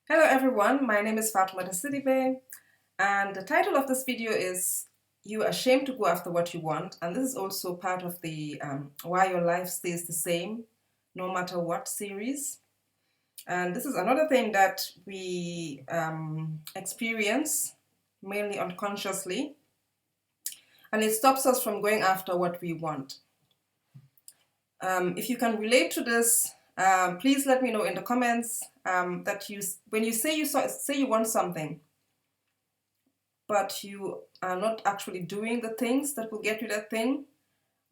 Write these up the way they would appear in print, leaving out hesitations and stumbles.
Hello everyone, my name is Fatuma Sidibe, and the title of this video is You Are Ashamed to Go After What You Want, and this is also part of the Why Your Life Stays the Same No Matter What series. And this is another thing that we experience, mainly unconsciously, and it stops us from going after what we want. If you can relate to this, please let me know in the comments that when you say you want something, but you are not actually doing the things that will get you that thing,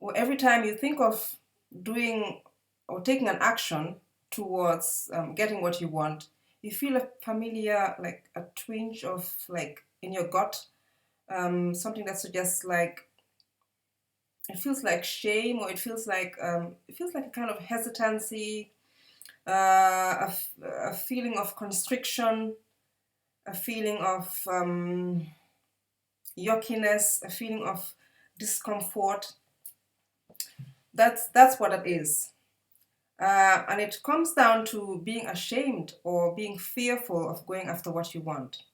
or every time you think of doing or taking an action towards getting what you want, you feel a familiar, like a twinge of like in your gut, something that suggests like it feels like shame, or it feels like a kind of hesitancy, a feeling of constriction, a feeling of yuckiness, a feeling of discomfort. That's what it is. And it comes down to being ashamed or being fearful of going after what you want.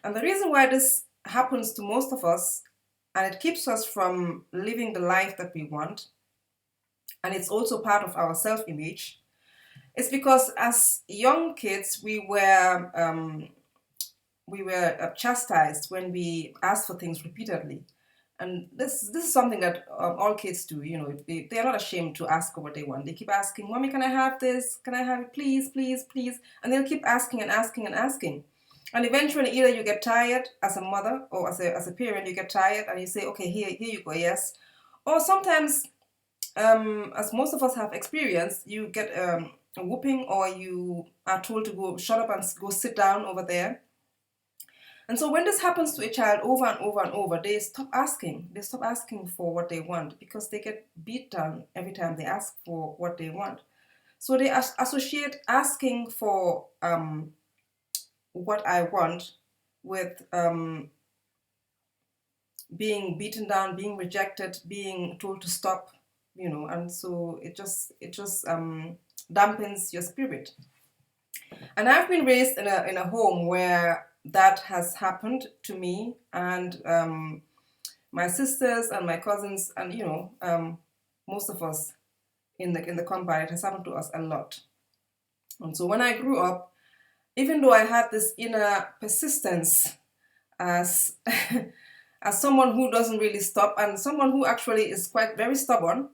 And the reason why this happens to most of us, and it keeps us from living the life that we want, and it's also part of our self-image, is because as young kids we were chastised when we asked for things repeatedly. And this is something that all kids do. You know, they are not ashamed to ask for what they want. They keep asking, "Mommy, can I have this? Can I have it, please, please, please?" And they'll keep asking and asking and asking. And eventually, either you get tired as a mother or as a parent, you get tired and you say, "Okay, here you go, yes." Or sometimes, as most of us have experienced, you get a whooping, or you are told to go shut up and go sit down over there. And so when this happens to a child over and over and over, they stop asking. They stop asking for what they want because they get beat down every time they ask for what they want. So they associate asking for what I want with being beaten down, being rejected, being told to stop, and so it just dampens your spirit. And I've been raised in a home where that has happened to me, and my sisters and my cousins, and most of us in the compound. It has happened to us a lot. And so when I grew up, even though I had this inner persistence as as someone who doesn't really stop, and someone who actually is quite very stubborn,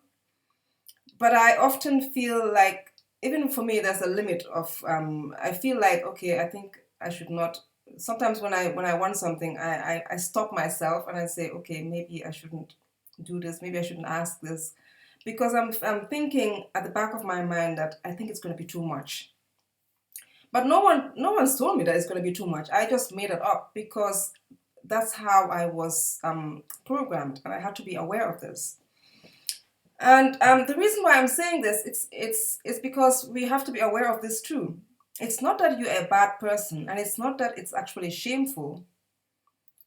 but I often feel like, even for me, there's a limit of I feel like, okay, I think I should not. Sometimes when I want something, I stop myself and I say, okay, maybe I shouldn't do this, maybe I shouldn't ask this, because I'm thinking at the back of my mind that I think it's going to be too much. But no one's told me that it's going to be too much. I just made it up because that's how I was programmed, and I had to be aware of this. And the reason why I'm saying this, it's because we have to be aware of this too. It's not that you're a bad person, and it's not that it's actually shameful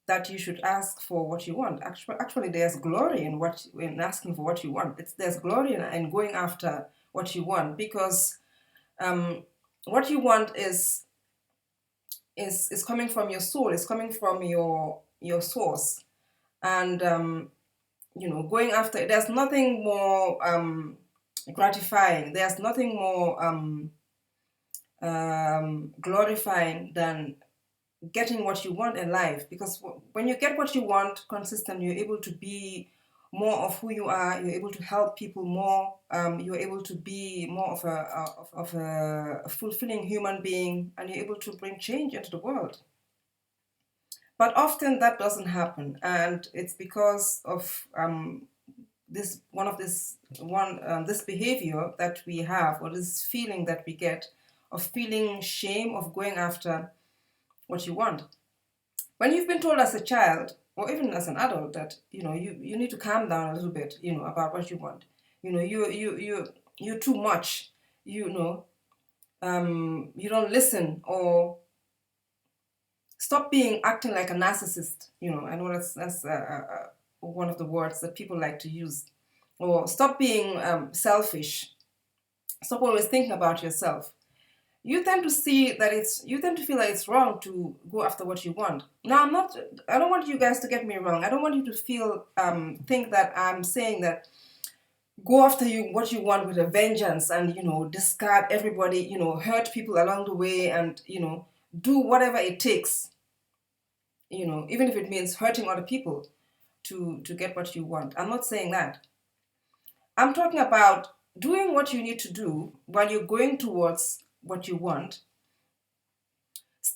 that you should ask for what you want. Actually, there's glory in asking for what you want. There's glory in going after what you want, because what you want is coming from your soul. It's coming from your source, and going after it. There's nothing more gratifying. There's nothing more glorifying than getting what you want in life. Because when you get what you want consistently, you're able to be more of who you are. You're able to help people more. You're able to be more of a fulfilling human being, and you're able to bring change into the world. But often that doesn't happen, and it's because of this behavior that we have, or this feeling that we get of feeling shame of going after what you want. When you've been told as a child, or even as an adult, that you need to calm down a little bit, about what you want. You're too much. You don't listen, or stop acting like a narcissist. I know that's one of the words that people like to use. Or stop being selfish. Stop always thinking about yourself. you tend to see that you tend to feel that it's wrong to go after what you want. Now, I don't want you guys to get me wrong. I don't want you to think that I'm saying that go after what you want with a vengeance and, discard everybody, hurt people along the way and, do whatever it takes, even if it means hurting other people to get what you want. I'm not saying that. I'm talking about doing what you need to do while you're going towards what you want,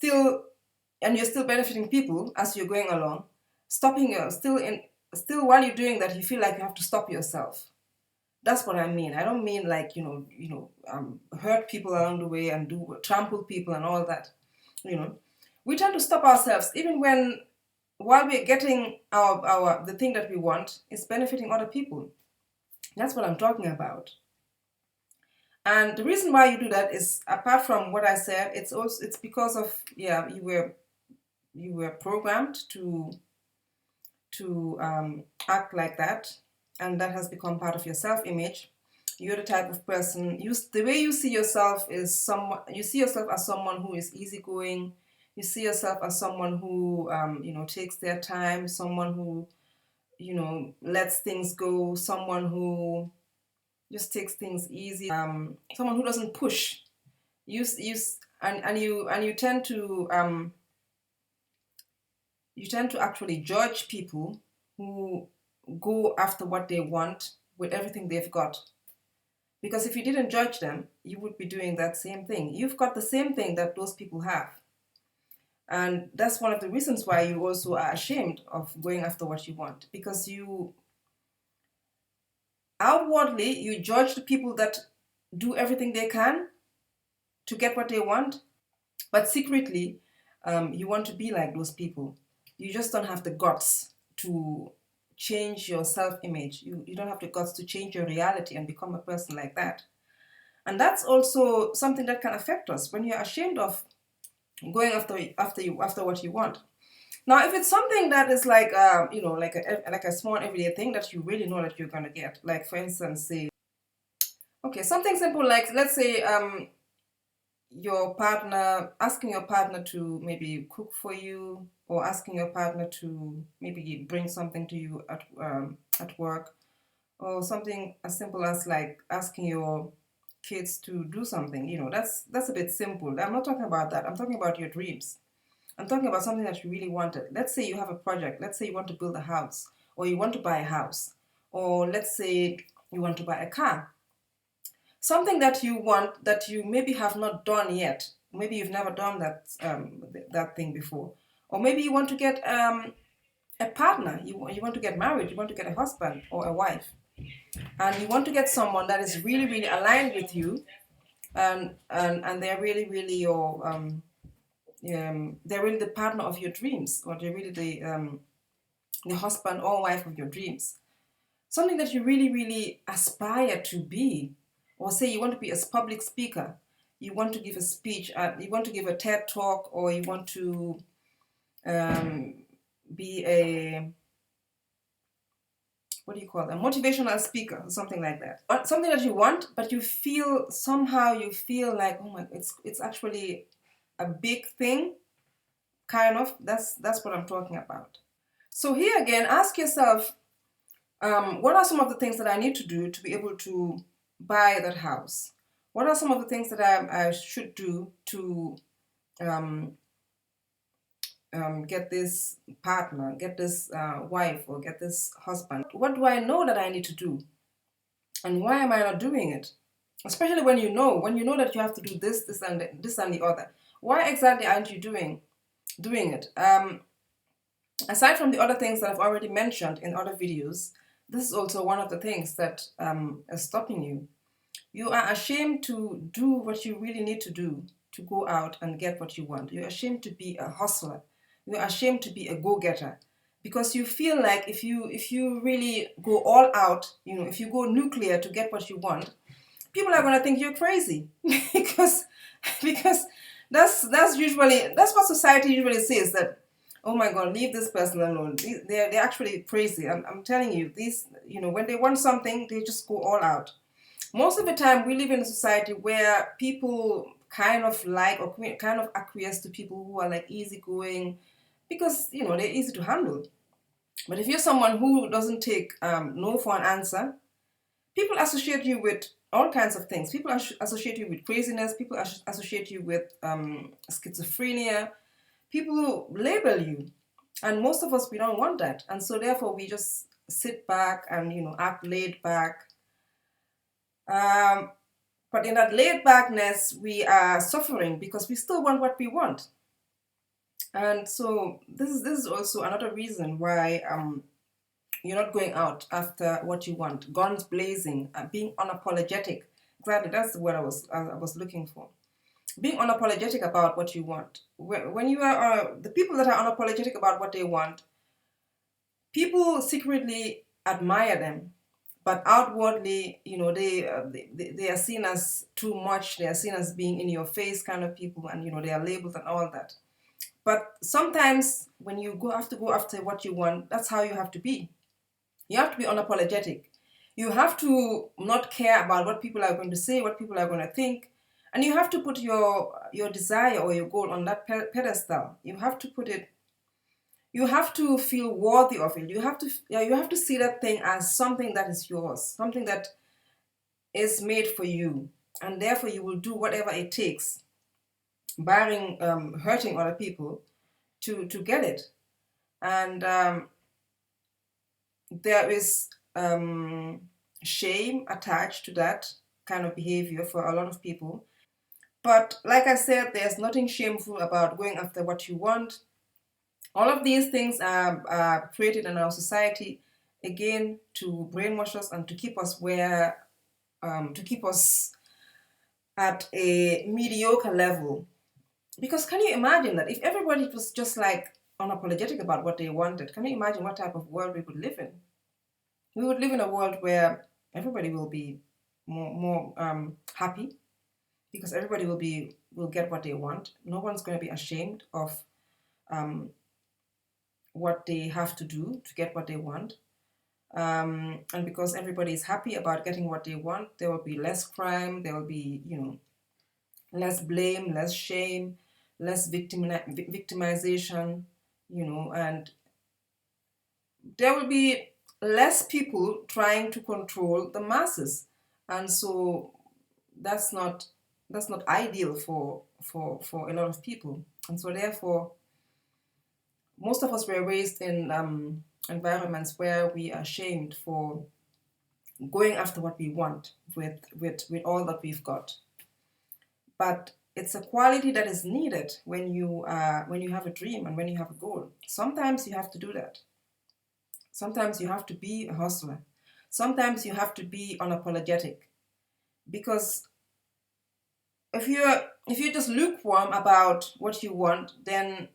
and you're still benefiting people as you're going along. Still while you're doing that, you feel like you have to stop yourself. That's what I mean. I don't mean like hurt people along the way and trample people and all that. We tend to stop ourselves even while we're getting the thing that we want is benefiting other people. That's what I'm talking about. And the reason why you do that is, apart from what I said, it's because of you were programmed to act like that, and that has become part of your self-image. You're the type of person, the way you see yourself is you see yourself as someone who is easygoing. You see yourself as someone who takes their time, someone who lets things go, someone who just takes things easy, someone who doesn't push. You tend to actually judge people who go after what they want with everything they've got. Because if you didn't judge them, you would be doing that same thing. You've got the same thing that those people have. And that's one of the reasons why you also are ashamed of going after what you want. Because outwardly, you judge the people that do everything they can to get what they want. But secretly, you want to be like those people. You just don't have the guts to change your self-image. You don't have the guts to change your reality and become a person like that. And that's also something that can affect us when you're ashamed of going after what you want. Now, if it's something that is like like a small everyday thing that you really know that you're gonna get, like for instance, say, okay, something simple like, let's say asking your partner to maybe cook for you, or asking your partner to maybe bring something to you at work, or something as simple as like asking your kids to do something. That's a bit simple. I'm not talking about that. I'm talking about your dreams. I'm talking about something that you really wanted. Let's say you have a project. Let's say you want to build a house, or you want to buy a house, or let's say you want to buy a car. Something that you want that you maybe have not done yet. Maybe you've never done that thing before. Or maybe you want to get a partner. You want to get married. You want to get a husband or a wife. And you want to get someone that is really, really aligned with you, and they're really, really your they're really the partner of your dreams, or they're really the husband or wife of your dreams. Something that you really, really aspire to be. Or say you want to be a public speaker, you want to give a speech, you want to give a TED talk, or you want to be a motivational speaker, or something like that. Something that you want, but you feel like, oh my, it's actually a big thing, kind of. That's what I'm talking about. So here again, ask yourself, what are some of the things that I need to do to be able to buy that house? What are some of the things that I should do to get this partner, get this wife, or get this husband? What do I know that I need to do? And why am I not doing it? Especially when you know that you have to do this and the other. Why exactly aren't you doing it? Aside from the other things that I've already mentioned in other videos, this is also one of the things that is stopping you. You are ashamed to do what you really need to do to go out and get what you want. You're ashamed to be a hustler. You're ashamed to be a go-getter, because you feel like if you really go all out, if you go nuclear to get what you want, people are going to think you're crazy because that's what society usually says, that, oh my God, leave this person alone. They're actually crazy. I'm telling you, when they want something, they just go all out. Most of the time, we live in a society where people kind of like or kind of acquiesce to people who are like easygoing, because they're easy to handle. But if you're someone who doesn't take no for an answer, people associate you with all kinds of things. People associate you with craziness. People associate you with schizophrenia. People label you, and most of us, we don't want that, and so therefore we just sit back and act laid back. But in that laid backness, we are suffering because we still want what we want. And so this is also another reason why you're not going out after what you want, guns blazing, being unapologetic. Exactly, that's the word I was looking for. Being unapologetic about what you want. When you are the people that are unapologetic about what they want, people secretly admire them, but outwardly, they are seen as too much. They are seen as being in your face kind of people, and they are labeled and all that. But sometimes when you have to go after what you want, that's how you have to be. You have to be unapologetic. You have to not care about what people are going to say, what people are going to think, and you have to put your desire or your goal on that pedestal. You have to put it. You have to feel worthy of it. You have to see that thing as something that is yours, something that is made for you, and therefore you will do whatever it takes, barring hurting other people, to get it. And there is shame attached to that kind of behavior for a lot of people. But like I said, there's nothing shameful about going after what you want. All of these things are created in our society, again, to brainwash us and to keep us to keep us at a mediocre level. Because can you imagine that if everybody was just like unapologetic about what they wanted, can you imagine what type of world we would live in? We would live in a world where everybody will be more happy, because everybody will get what they want. No one's going to be ashamed of what they have to do to get what they want. And because everybody is happy about getting what they want, there will be less crime, there will be, less blame, less shame, less victimization, and there will be less people trying to control the masses. And so that's not ideal for a lot of people. And so therefore, most of us were raised in environments where we are shamed for going after what we want with all that we've got. But it's a quality that is needed when you have a dream and when you have a goal. Sometimes you have to do that. Sometimes you have to be a hustler. Sometimes you have to be unapologetic, because if you're just lukewarm about what you want, then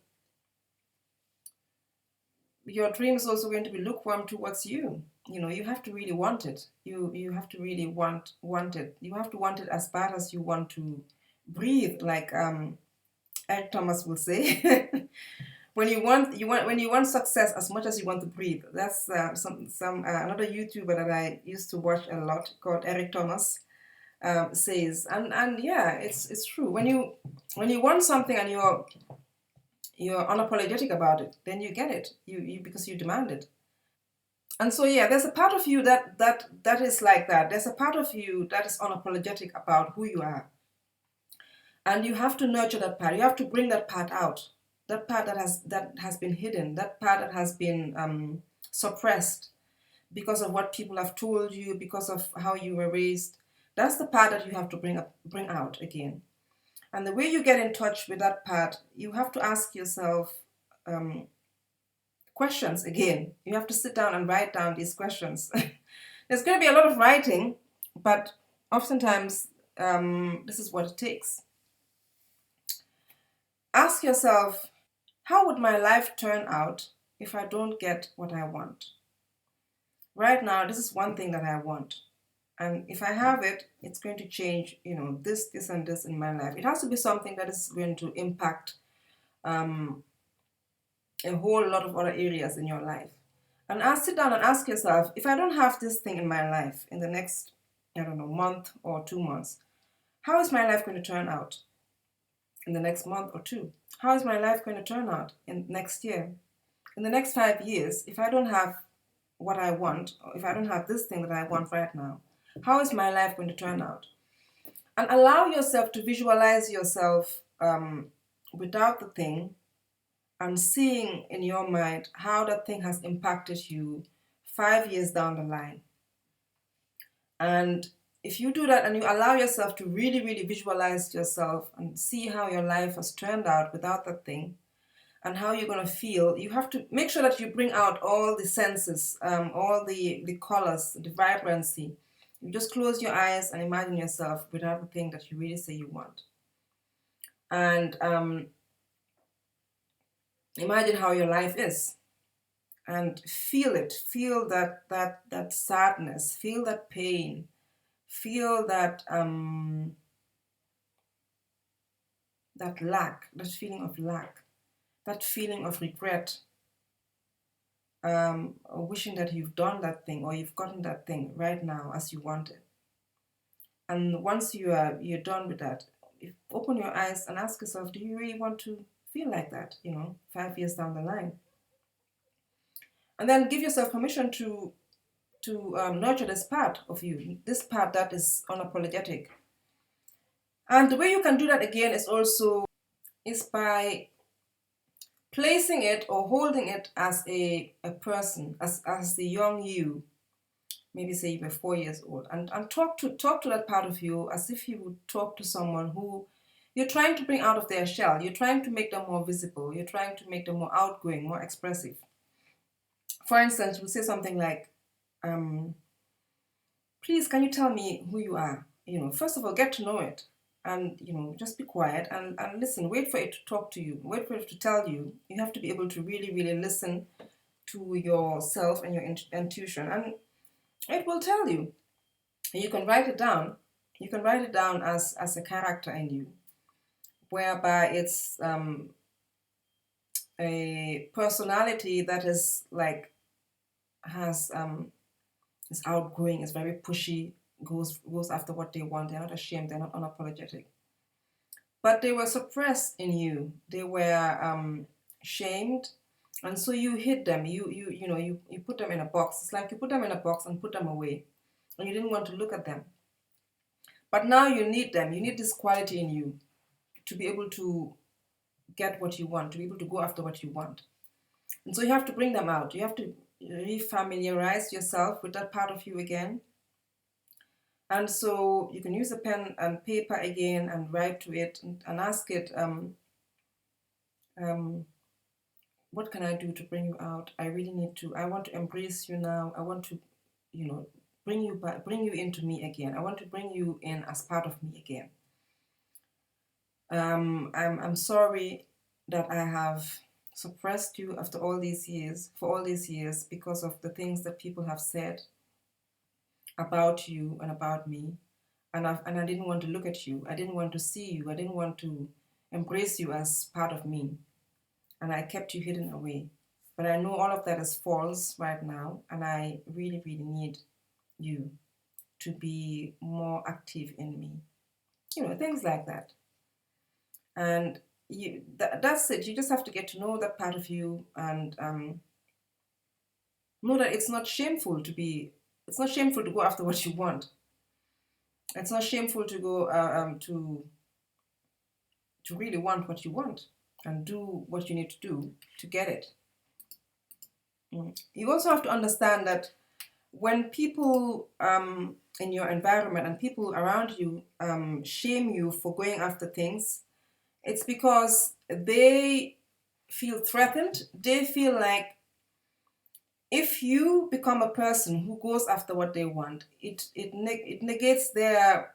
your dream is also going to be lukewarm towards you. You have to really want it. You have to really want it. You have to want it as bad as you want to breathe, like Eric Thomas will say. When you want success as much as you want to breathe. That's some another YouTuber that I used to watch a lot, called Eric Thomas, says, and yeah, it's true. When you want something and you're unapologetic about it, then you get it. You because you demand it. And so yeah, there's a part of you that is like that. There's a part of you that is unapologetic about who you are. And you have to nurture that part. You have to bring that part out. That part that has been hidden. That part that has been suppressed because of what people have told you, because of how you were raised. That's the part that you have to bring out again. And the way you get in touch with that part, you have to ask yourself questions again. You have to sit down and write down these questions. There's going to be a lot of writing, but oftentimes this is what it takes. Ask yourself, how would my life turn out if I don't get what I want? Right now, this is one thing that I want. And if I have it, it's going to change, this, and this in my life. It has to be something that is going to impact a whole lot of other areas in your life. And sit down and ask yourself, if I don't have this thing in my life in the next, month or 2 months, how is my life going to turn out? in the next month or two? How is my life going to turn out in next year? In the next 5 years, if I don't have what I want, or if I don't have this thing that I want right now, how is my life going to turn out? And allow yourself to visualize yourself without the thing, and seeing in your mind how that thing has impacted you 5 years down the line. And if you do that and you allow yourself to really, really visualize yourself and see how your life has turned out without that thing and how you're going to feel, you have to make sure that you bring out all the senses, all the colors, the vibrancy. You just close your eyes and imagine yourself without the thing that you really say you want. And imagine how your life is. And feel it. Feel that sadness. Feel that pain. Feel that that lack, that feeling of lack, that feeling of regret, or wishing that you've done that thing or you've gotten that thing right now as you want it. And once you're done with that, open your eyes and ask yourself, do you really want to feel like that, 5 years down the line? And then give yourself permission to nurture this part of you, this part that is unapologetic. And the way you can do that again is by placing it or holding it as a person, as the young you. Maybe say you were 4 years old, and talk to that part of you as if you would talk to someone who you're trying to bring out of their shell. You're trying to make them more visible. You're trying to make them more outgoing, more expressive. For instance, you would say something like, please, can you tell me who you are? First of all, get to know it. And, just be quiet and listen. Wait for it to talk to you. Wait for it to tell you. You have to be able to really, really listen to yourself and your intuition. And it will tell you. And you can write it down. You can write it down as a character in you, whereby it's a personality that is is outgoing, is very pushy, goes after what they want. They're not ashamed. They're not unapologetic. But they were suppressed in you. They were shamed, and so you hid them. You put them in a box. It's like you put them in a box and put them away, and you didn't want to look at them. But now you need them. You need this quality in you to be able to get what you want, to be able to go after what you want. And so you have to bring them out. You have to refamiliarize yourself with that part of you again. And so you can use a pen and paper again and write to it and ask it, what can I do to bring you out? I want to embrace you now. I want to, bring you into me again. I want to bring you in as part of me again. I'm sorry that I have suppressed you for all these years because of the things that people have said about you and about me, and I didn't want to look at you. I didn't want to see you. I didn't want to embrace you as part of me, and I kept you hidden away. But I know all of that is false right now, and I really, really need you to be more active in me. Things like that. And that's it. You just have to get to know that part of you and know that it's not shameful to go after what you want. It's not shameful to go to really want what you want and do what you need to do to get it. You also have to understand that when people in your environment and people around you shame you for going after things, it's because they feel threatened. They feel like if you become a person who goes after what they want, it negates their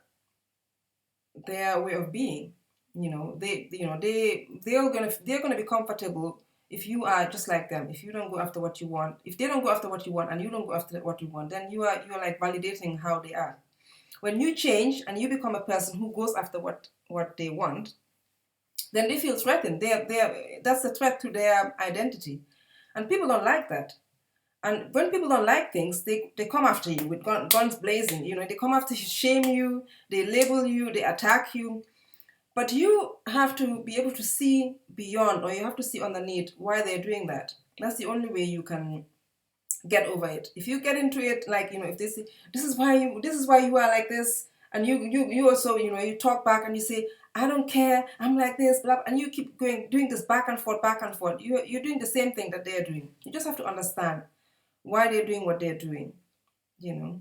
way of being. They're gonna be comfortable if you are just like them. If you don't go after what you want, if they don't go after what you want and you don't go after what you want, then you're like validating how they are. When you change and you become a person who goes after what they want, then they feel threatened. That's a threat to their identity, and people don't like that. And when people don't like things, they come after you with guns blazing. They come after you, shame you, they label you, they attack you. But you have to be able to see beyond, or you have to see underneath why they're doing that. That's the only way you can get over it. If you get into it, like, you know, if they say, this is why you are like this, and you also, you know, you talk back and you say, I don't care, I'm like this, blah, and you keep doing this back and forth, you're doing the same thing that they're doing. You just have to understand why they're doing what they're doing, you know.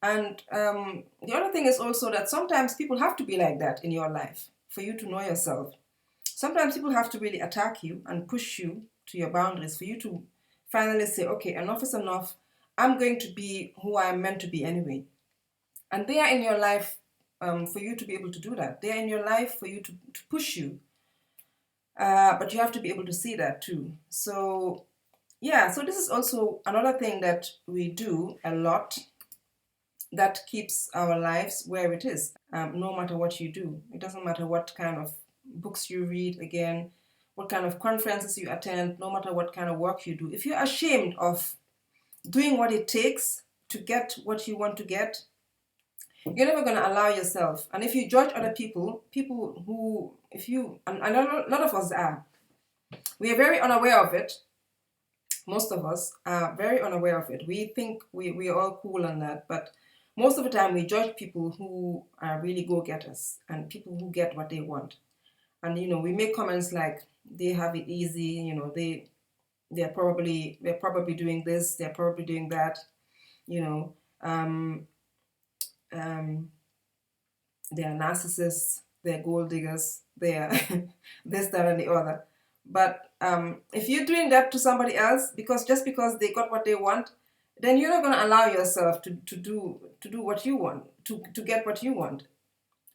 And the other thing is also that sometimes people have to be like that in your life for you to know yourself. Sometimes people have to really attack you and push you to your boundaries for you to finally say, okay, enough is enough. I'm going to be who I'm meant to be anyway. And they are in your life for you to be able to do that. They are in your life for you to push you. But you have to be able to see that too. So, yeah, so this is also another thing that we do a lot that keeps our lives where it is, no matter what you do. It doesn't matter what kind of books you read, again, what kind of conferences you attend, no matter what kind of work you do. If you're ashamed of doing what it takes to get what you want to get, you're never going to allow yourself. And if you judge other people who, if you, and a lot of us are, we are very unaware of it. Most of us are very unaware of it. We think we are all cool on that, but most of the time we judge people who are really go-getters and people who get what they want. And, you know, we make comments like, they have it easy, you know, they're probably doing this, they're probably doing that, you know, they're narcissists, they're gold diggers, they're this, that, and the other. But if you're doing that to somebody else just because they got what they want, then you're not going to allow yourself to do what you want, to get what you want,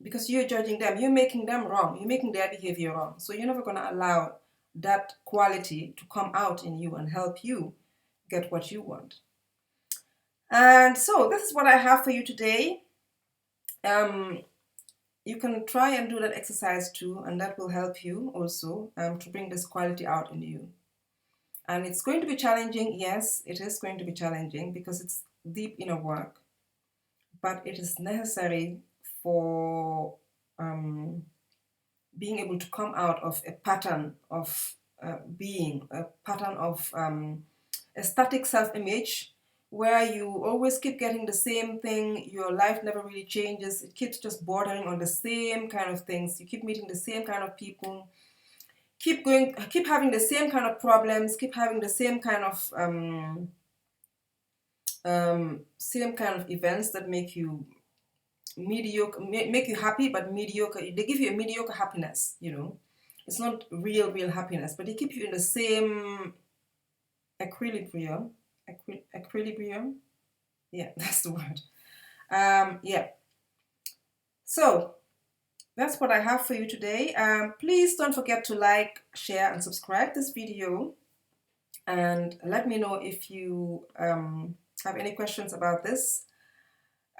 because you're judging them, you're making them wrong, you're making their behavior wrong. So you're never going to allow that quality to come out in you and help you get what you want. And so this is what I have for you today. You can try and do that exercise too, and that will help you also to bring this quality out in you. And it's going to be challenging. Yes, it is going to be challenging because it's deep inner work, but it is necessary for being able to come out of a pattern of being, a pattern of a static self-image, where you always keep getting the same thing, your life never really changes, it keeps just bordering on the same kind of things, you keep meeting the same kind of people, keep having the same kind of problems, keep having the same kind of events that make you mediocre, make you happy, but mediocre. They give you a mediocre happiness, you know. It's not real happiness, but they keep you in the same equilibrium. Equilibrium? Yeah, that's the word. Yeah. So that's what I have for you today. Please don't forget to like, share, and subscribe this video. And let me know if you have any questions about this.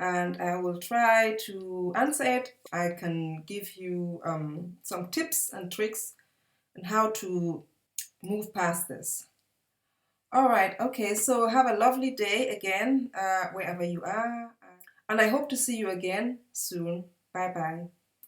And I will try to answer it. I can give you some tips and tricks on how to move past this. All right, okay, so have a lovely day again, wherever you are. And I hope to see you again soon. Bye-bye.